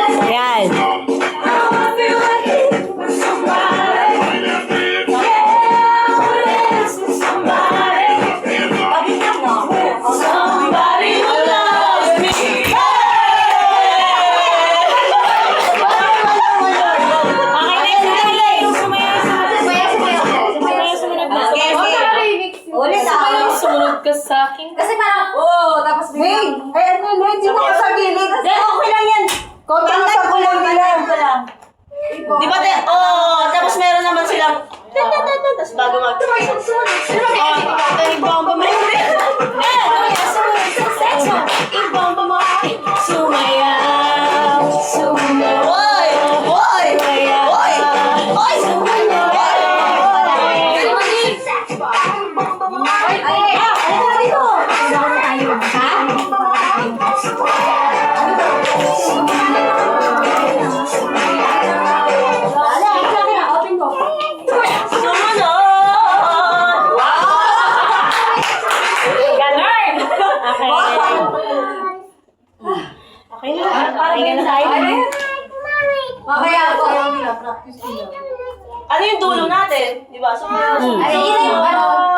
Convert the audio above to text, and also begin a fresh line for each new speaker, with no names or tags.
Ayan.
Sumunod ka sa akin.
Kasi parang, tapos
Hey! Ay, ano, hindi mo sa gilid.
okay lang yan.
Konti mo sa kulang nila.
Di ba, tapos meron naman silang, tapos bago mag,
Ibomba mo. Ibomba mo. Sumayaw. Sumayaw.
Oy! Oy! Oy! Oy!
Okay na. Okay na tayo.
Mamaya ako. Ano yung dulo natin? Di ba? So,
Hmm.
ay, yun yung ano,